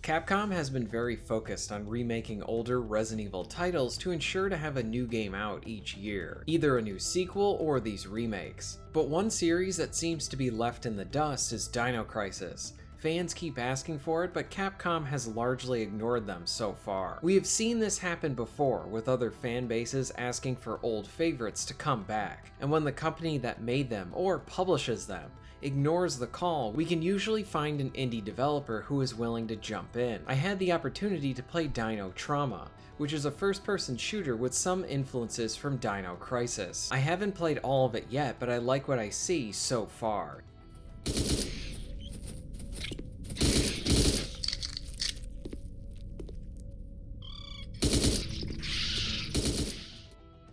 Capcom has been very focused on remaking older Resident Evil titles to ensure to have a new game out each year, either a new sequel or these remakes. But one series that seems to be left in the dust is Dino Crisis. Fans keep asking for it, but Capcom has largely ignored them so far. We have seen this happen before, with other fan bases asking for old favorites to come back, and when the company that made them, or publishes them, ignores the call, we can usually find an indie developer who is willing to jump in. I had the opportunity to play Dino Trauma, which is a first-person shooter with some influences from Dino Crisis. I haven't played all of it yet, but I like what I see so far.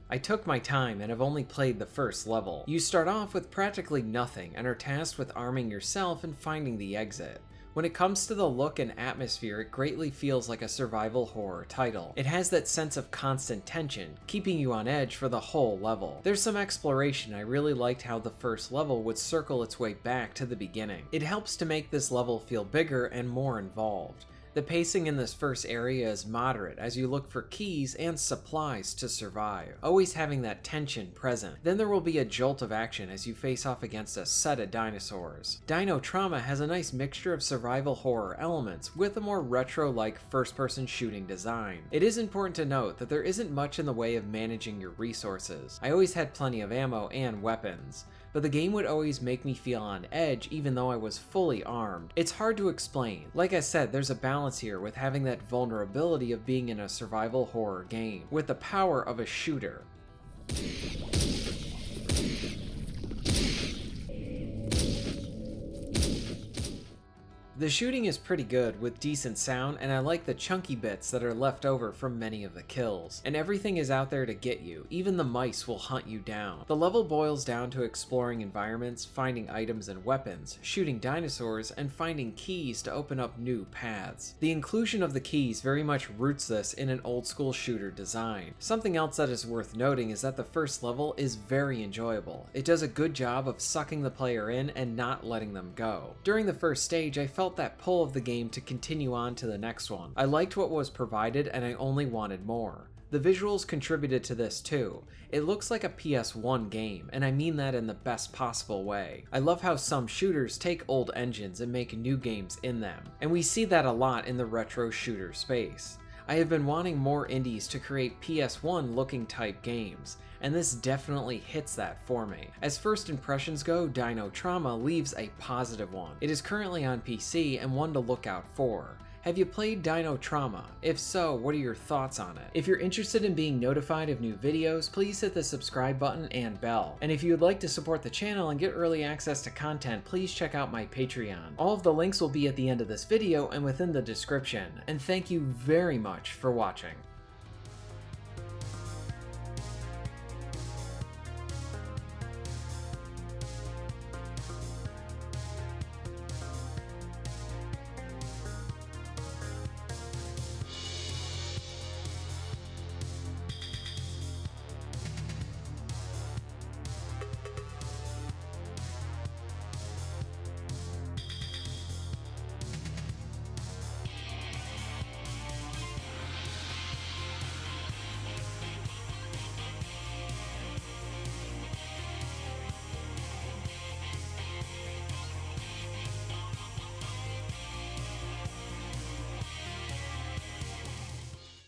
I took my time and have only played the first level. You start off with practically nothing and are tasked with arming yourself and finding the exit. When it comes to the look and atmosphere, it greatly feels like a survival horror title. It has that sense of constant tension, keeping you on edge for the whole level. There's some exploration. I really liked how the first level would circle its way back to the beginning. It helps to make this level feel bigger and more involved. The pacing in this first area is moderate as you look for keys and supplies to survive, always having that tension present. Then there will be a jolt of action as you face off against a set of dinosaurs. Dino Trauma has a nice mixture of survival horror elements with a more retro-like first-person shooting design. It is important to note that there isn't much in the way of managing your resources. I always had plenty of ammo and weapons, but the game would always make me feel on edge even though I was fully armed. It's hard to explain. Like I said, there's a balance here with having that vulnerability of being in a survival horror game, with the power of a shooter. The shooting is pretty good with decent sound, and I like the chunky bits that are left over from many of the kills. And everything is out there to get you, even the mice will hunt you down. The level boils down to exploring environments, finding items and weapons, shooting dinosaurs, and finding keys to open up new paths. The inclusion of the keys very much roots this in an old school shooter design. Something else that is worth noting is that the first level is very enjoyable. It does a good job of sucking the player in and not letting them go. During the first stage, I felt that pull of the game to continue on to the next one. I liked what was provided and I only wanted more. The visuals contributed to this too. It looks like a PS1 game, and I mean that in the best possible way. I love how some shooters take old engines and make new games in them, and we see that a lot in the retro shooter space. I have been wanting more indies to create PS1 looking type games, and this definitely hits that for me. As first impressions go, Dino Trauma leaves a positive one. It is currently on PC and one to look out for. Have you played Dino Trauma? If so, what are your thoughts on it? If you're interested in being notified of new videos, please hit the subscribe button and bell. And if you would like to support the channel and get early access to content, please check out my Patreon. All of the links will be at the end of this video and within the description. And thank you very much for watching.